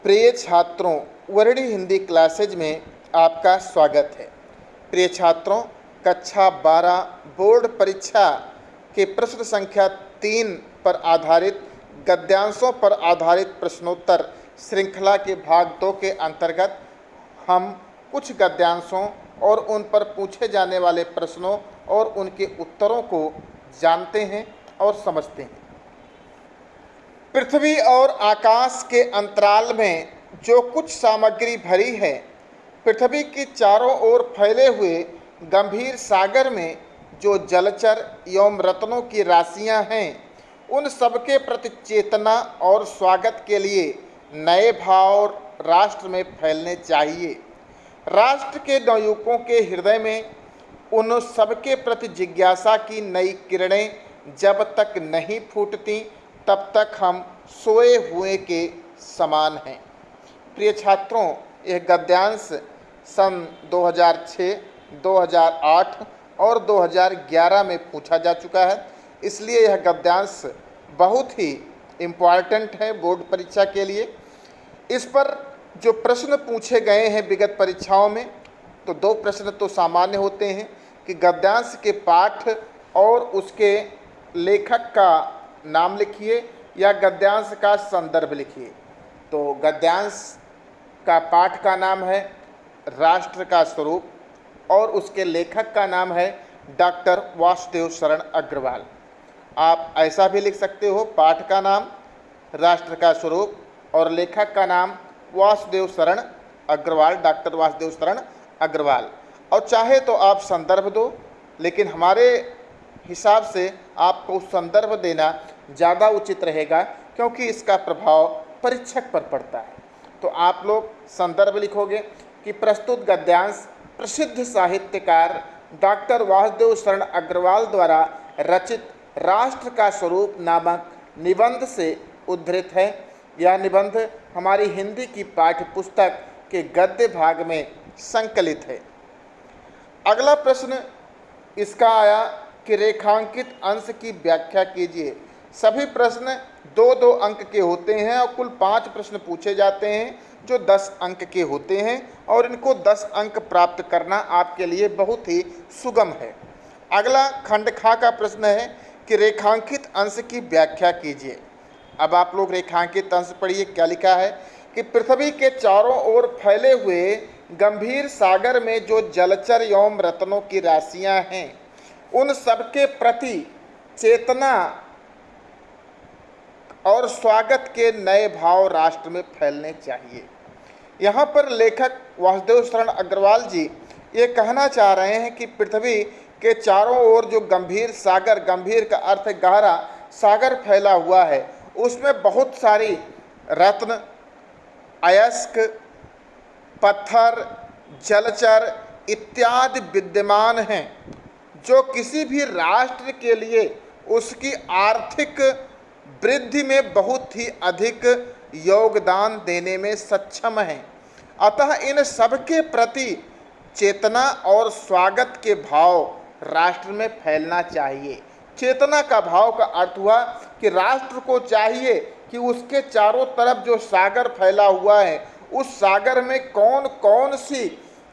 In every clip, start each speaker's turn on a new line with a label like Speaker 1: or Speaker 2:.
Speaker 1: प्रिय छात्रों, वर्णी हिंदी क्लासेज में आपका स्वागत है। प्रिय छात्रों, कक्षा 12 बोर्ड परीक्षा के प्रश्न संख्या 3 पर आधारित गद्यांशों पर आधारित प्रश्नोत्तर श्रृंखला के भाग 2 के अंतर्गत हम कुछ गद्यांशों और उन पर पूछे जाने वाले प्रश्नों और उनके उत्तरों को जानते हैं और समझते हैं। पृथ्वी और आकाश के अंतराल में जो कुछ सामग्री भरी है, पृथ्वी की चारों ओर फैले हुए गंभीर सागर में जो जलचर एवं रत्नों की राशियां हैं, उन सबके प्रति चेतना और स्वागत के लिए नए भाव राष्ट्र में फैलने चाहिए। राष्ट्र के नवयुवकों के हृदय में उन सबके प्रति जिज्ञासा की नई किरणें जब तक नहीं फूटती, तब तक हम सोए हुए के समान हैं। प्रिय छात्रों, यह गद्यांश सन 2006, 2008 और 2011 में पूछा जा चुका है, इसलिए यह गद्यांश बहुत ही इम्पॉर्टेंट है बोर्ड परीक्षा के लिए। इस पर जो प्रश्न पूछे गए हैं विगत परीक्षाओं में, तो 2 प्रश्न तो सामान्य होते हैं कि गद्यांश के पाठ और उसके लेखक का नाम लिखिए या गद्यांश का संदर्भ लिखिए। तो गद्यांश का पाठ का नाम है राष्ट्र का स्वरूप और उसके लेखक का नाम है डॉक्टर वासुदेव शरण अग्रवाल। आप ऐसा भी लिख सकते हो, पाठ का नाम राष्ट्र का स्वरूप और लेखक का नाम वासुदेव शरण अग्रवाल, डॉक्टर वासुदेव शरण अग्रवाल। और चाहे तो आप संदर्भ दो, लेकिन हमारे हिसाब से आपको संदर्भ देना ज़्यादा उचित रहेगा, क्योंकि इसका प्रभाव परीक्षक पर पड़ता है। तो आप लोग संदर्भ लिखोगे कि प्रस्तुत गद्यांश प्रसिद्ध साहित्यकार डॉक्टर वासुदेव शरण अग्रवाल द्वारा रचित राष्ट्र का स्वरूप नामक निबंध से उद्धृत है। यह निबंध हमारी हिंदी की पाठ्य पुस्तक के गद्य भाग में संकलित है। अगला प्रश्न इसका आया कि रेखांकित अंश की व्याख्या कीजिए। सभी प्रश्न 2-2 अंक के होते हैं और कुल 5 प्रश्न पूछे जाते हैं जो 10 अंक के होते हैं, और इनको 10 अंक प्राप्त करना आपके लिए बहुत ही सुगम है। अगला खंड खा का प्रश्न है कि रेखांकित अंश की व्याख्या कीजिए। अब आप लोग रेखांकित अंश पढ़िए, क्या लिखा है कि पृथ्वी के चारों ओर फैले हुए गंभीर सागर में जो जलचर एवं रत्नों की राशियां हैं, उन सबके प्रति चेतना और स्वागत के नए भाव राष्ट्र में फैलने चाहिए। यहाँ पर लेखक वासुदेव शरण अग्रवाल जी ये कहना चाह रहे हैं कि पृथ्वी के चारों ओर जो गंभीर सागर, गंभीर का अर्थ गहरा सागर फैला हुआ है, उसमें बहुत सारी रत्न, अयस्क, पत्थर, जलचर इत्यादि विद्यमान हैं, जो किसी भी राष्ट्र के लिए उसकी आर्थिक वृद्धि में बहुत ही अधिक योगदान देने में सक्षम हैं। अतः इन सबके प्रति चेतना और स्वागत के भाव राष्ट्र में फैलना चाहिए। चेतना का भाव का अर्थ हुआ कि राष्ट्र को चाहिए कि उसके चारों तरफ जो सागर फैला हुआ है, उस सागर में कौन कौन सी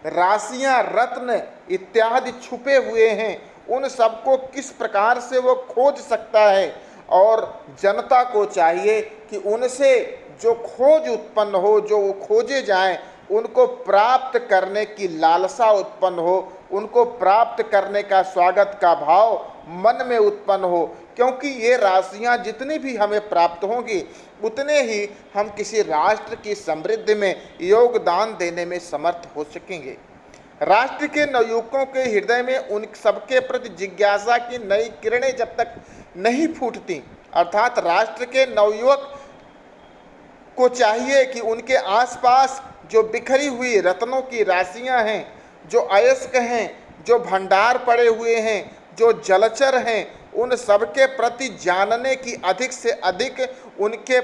Speaker 1: राशियां, रत्न इत्यादि छुपे हुए हैं, उन सबको किस प्रकार से वो खोज सकता है, और जनता को चाहिए कि उनसे जो खोज उत्पन्न हो, जो वो खोजे जाएं, उनको प्राप्त करने की लालसा उत्पन्न हो, उनको प्राप्त करने का स्वागत का भाव मन में उत्पन्न हो, क्योंकि ये राशियां जितनी भी हमें प्राप्त होंगी, उतने ही हम किसी राष्ट्र की समृद्धि में योगदान देने में समर्थ हो सकेंगे। राष्ट्र के नवयुवकों के हृदय में उन सबके प्रति जिज्ञासा की नई किरणें जब तक नहीं फूटती, अर्थात राष्ट्र के नवयुवक को चाहिए कि उनके आसपास जो बिखरी हुई रत्नों की राशियां हैं, जो अयस्क हैं, जो भंडार पड़े हुए हैं, जो जलचर हैं, उन सबके प्रति जानने की अधिक से अधिक, उनके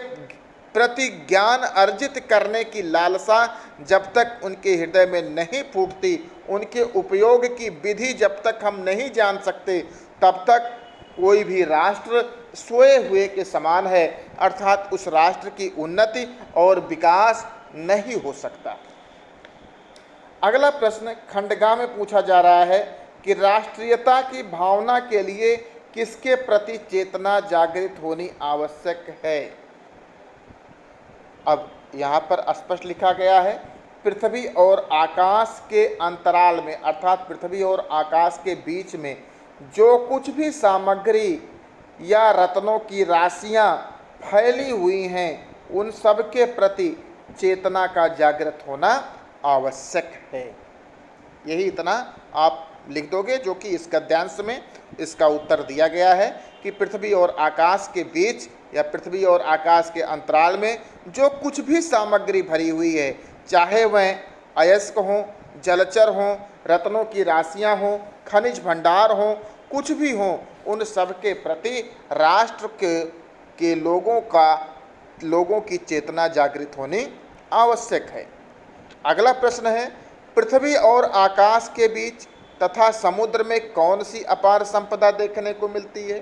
Speaker 1: प्रति ज्ञान अर्जित करने की लालसा जब तक उनके हृदय में नहीं फूटती, उनके उपयोग की विधि जब तक हम नहीं जान सकते, तब तक कोई भी राष्ट्र सोए हुए के समान है। अर्थात उस राष्ट्र की उन्नति और विकास नहीं हो सकता। अगला प्रश्न खंडगा में पूछा जा रहा है कि राष्ट्रीयता की भावना के लिए किसके प्रति चेतना जागृत होनी आवश्यक है। अब यहाँ पर स्पष्ट लिखा गया है, पृथ्वी और आकाश के अंतराल में, अर्थात पृथ्वी और आकाश के बीच में जो कुछ भी सामग्री या रत्नों की राशियाँ फैली हुई हैं, उन सब के प्रति चेतना का जागृत होना आवश्यक है। यही इतना आप लिख दोगे, जो कि इस गद्यांश में इसका उत्तर दिया गया है कि पृथ्वी और आकाश के बीच या पृथ्वी और आकाश के अंतराल में जो कुछ भी सामग्री भरी हुई है, चाहे वह अयस्क हों, जलचर हों, रत्नों की राशियां हों, खनिज भंडार हों, कुछ भी हों, उन सब के प्रति राष्ट्र के लोगों की चेतना जागृत होनी आवश्यक है। अगला प्रश्न है, पृथ्वी और आकाश के बीच तथा समुद्र में कौन सी अपार संपदा देखने को मिलती है।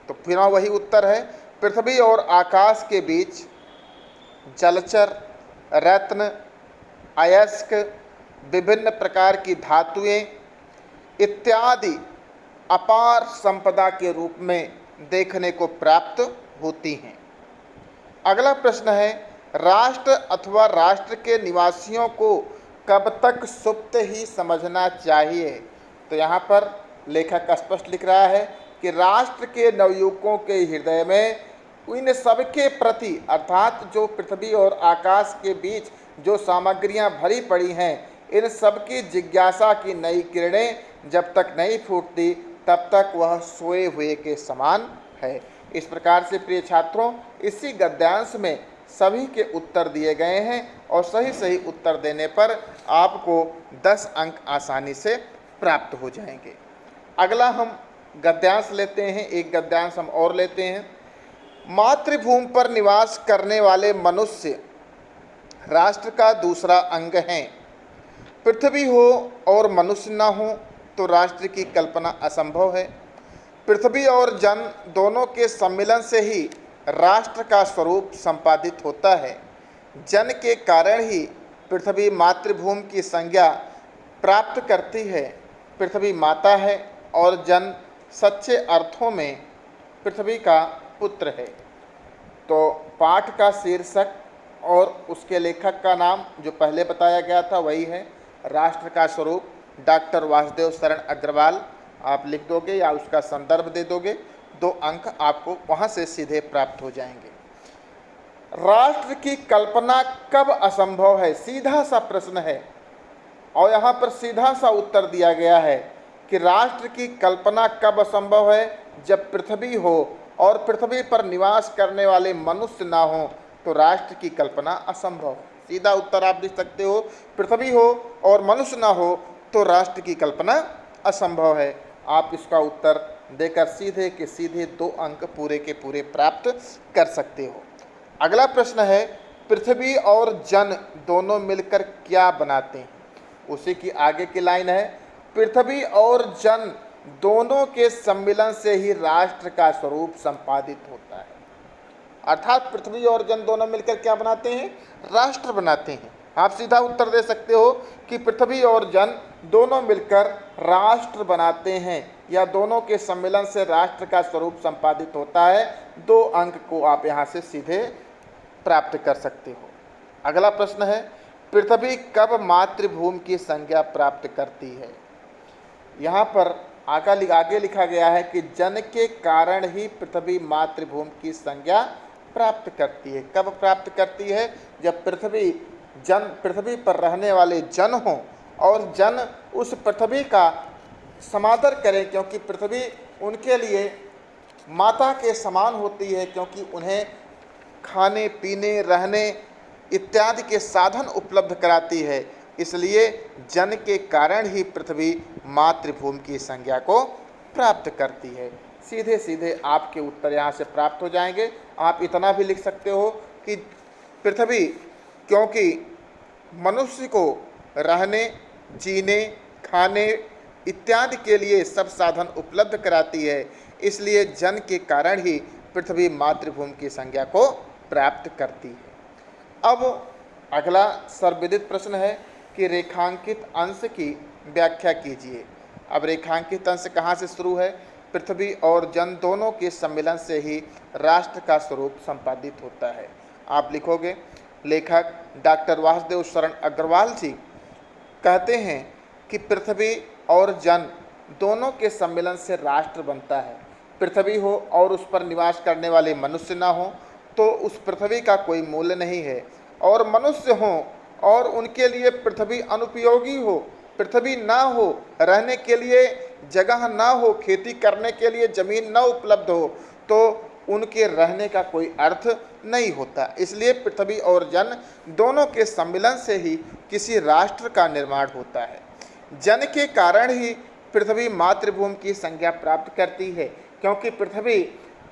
Speaker 1: तो फिर वही उत्तर है, पृथ्वी और आकाश के बीच जलचर, रत्न, अयस्क, विभिन्न प्रकार की धातुएं इत्यादि अपार संपदा के रूप में देखने को प्राप्त होती हैं। अगला प्रश्न है, राष्ट्र अथवा राष्ट्र के निवासियों को कब तक सुप्त ही समझना चाहिए। तो यहाँ पर लेखक स्पष्ट लिख रहा है कि राष्ट्र के नवयुवकों के हृदय में इन सबके प्रति, अर्थात जो पृथ्वी और आकाश के बीच जो सामग्रियाँ भरी पड़ी हैं, इन सब की जिज्ञासा की नई किरणें जब तक नहीं फूटती तब तक वह सोए हुए के समान है। इस प्रकार से प्रिय छात्रों, इसी गद्यांश में सभी के उत्तर दिए गए हैं और सही उत्तर देने पर आपको 10 अंक आसानी से प्राप्त हो जाएंगे। अगला हम गद्यांश लेते हैं, एक गद्यांश हम और लेते हैं। मातृभूमि पर निवास करने वाले मनुष्य राष्ट्र का दूसरा अंग हैं। पृथ्वी हो और मनुष्य न हो तो राष्ट्र की कल्पना असंभव है। पृथ्वी और जन दोनों के सम्मिलन से ही राष्ट्र का स्वरूप संपादित होता है। जन के कारण ही पृथ्वी मातृभूमि की संज्ञा प्राप्त करती है। पृथ्वी माता है और जन सच्चे अर्थों में पृथ्वी का पुत्र है। तो पाठ का शीर्षक और उसके लेखक का नाम जो पहले बताया गया था वही है, राष्ट्र का स्वरूप, डॉक्टर वासुदेव शरण अग्रवाल। आप लिख दोगे या उसका संदर्भ दे दोगे, 2 अंक आपको वहाँ से सीधे प्राप्त हो जाएंगे। राष्ट्र की कल्पना कब असंभव है, सीधा सा प्रश्न है और यहाँ पर सीधा सा उत्तर दिया गया है कि राष्ट्र की कल्पना कब असंभव है, जब पृथ्वी हो और पृथ्वी पर निवास करने वाले मनुष्य ना हो तो राष्ट्र की कल्पना असंभव है। सीधा उत्तर आप लिख सकते हो, पृथ्वी हो और मनुष्य ना हो तो राष्ट्र की कल्पना असंभव है। आप इसका उत्तर देकर सीधे के सीधे 2 अंक पूरे के पूरे प्राप्त कर सकते हो। अगला प्रश्न है, पृथ्वी और जन दोनों मिलकर क्या बनाते हैं। उसी की आगे की लाइन है, पृथ्वी और जन दोनों के सम्मिलन से ही राष्ट्र का स्वरूप संपादित होता है। अर्थात पृथ्वी और जन दोनों मिलकर क्या बनाते हैं, राष्ट्र बनाते हैं। आप सीधा उत्तर दे सकते हो कि पृथ्वी और जन दोनों मिलकर राष्ट्र बनाते हैं या दोनों के सम्मिलन से राष्ट्र का स्वरूप संपादित होता है। 2 अंक को आप यहाँ से सीधे प्राप्त कर सकते हो। अगला प्रश्न है, पृथ्वी कब मातृभूमि की संज्ञा प्राप्त करती है। यहाँ पर आगे लिखा गया है कि जन के कारण ही पृथ्वी मातृभूमि की संज्ञा प्राप्त करती है। कब प्राप्त करती है, जब पृथ्वी पर रहने वाले जन हों और जन उस पृथ्वी का समादर करें, क्योंकि पृथ्वी उनके लिए माता के समान होती है, क्योंकि उन्हें खाने पीने रहने इत्यादि के साधन उपलब्ध कराती है। इसलिए जन के कारण ही पृथ्वी मातृभूमि की संज्ञा को प्राप्त करती है। सीधे सीधे आपके उत्तर यहाँ से प्राप्त हो जाएंगे। आप इतना भी लिख सकते हो कि पृथ्वी क्योंकि मनुष्य को रहने, जीने, खाने इत्यादि के लिए सब साधन उपलब्ध कराती है, इसलिए जन के कारण ही पृथ्वी मातृभूमि की संज्ञा को प्राप्त करती है। अब अगला सर्वविदित प्रश्न है कि रेखांकित अंश की व्याख्या कीजिए। अब रेखांकित अंश कहाँ से शुरू है? पृथ्वी और जन दोनों के सम्मिलन से ही राष्ट्र का स्वरूप संपादित होता है। आप लिखोगे, लेखक डॉक्टर वासुदेव शरण अग्रवाल जी कहते हैं कि पृथ्वी और जन दोनों के सम्मिलन से राष्ट्र बनता है। पृथ्वी हो और उस पर निवास करने वाले मनुष्य ना हो तो उस पृथ्वी का कोई मूल्य नहीं है, और मनुष्य हों और उनके लिए पृथ्वी अनुपयोगी हो, पृथ्वी ना हो, रहने के लिए जगह ना हो, खेती करने के लिए ज़मीन ना उपलब्ध हो, तो उनके रहने का कोई अर्थ नहीं होता। इसलिए पृथ्वी और जन दोनों के सम्मिलन से ही किसी राष्ट्र का निर्माण होता है। जन के कारण ही पृथ्वी मातृभूमि की संज्ञा प्राप्त करती है, क्योंकि पृथ्वी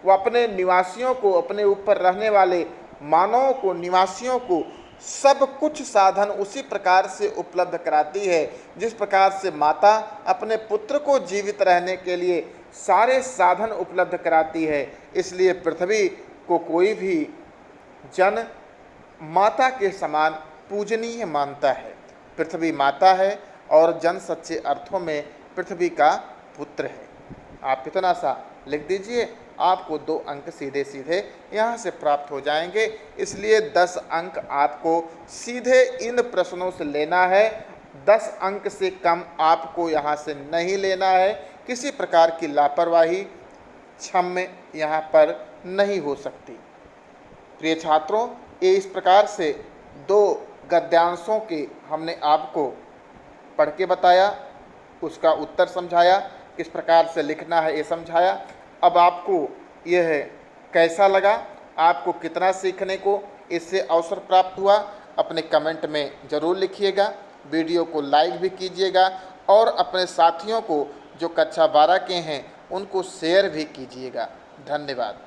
Speaker 1: वो अपने निवासियों को, अपने ऊपर रहने वाले मानवों को, निवासियों को सब कुछ साधन उसी प्रकार से उपलब्ध कराती है जिस प्रकार से माता अपने पुत्र को जीवित रहने के लिए सारे साधन उपलब्ध कराती है। इसलिए पृथ्वी को कोई भी जन माता के समान पूजनीय मानता है। पृथ्वी माता है और जन सच्चे अर्थों में पृथ्वी का पुत्र है। आप इतना सा लिख दीजिए, आपको 2 अंक सीधे सीधे यहाँ से प्राप्त हो जाएंगे। इसलिए 10 अंक आपको सीधे इन प्रश्नों से लेना है। 10 अंक से कम आपको यहाँ से नहीं लेना है। किसी प्रकार की लापरवाही क्षम्य यहाँ पर नहीं हो सकती। प्रिय छात्रों, ये इस प्रकार से 2 गद्यांशों के हमने आपको पढ़ के बताया, उसका उत्तर समझाया, किस प्रकार से लिखना है ये समझाया। अब आपको यह कैसा लगा, आपको कितना सीखने को इससे अवसर प्राप्त हुआ, अपने कमेंट में ज़रूर लिखिएगा। वीडियो को लाइक भी कीजिएगा और अपने साथियों को जो कक्षा 12 के हैं उनको शेयर भी कीजिएगा। धन्यवाद।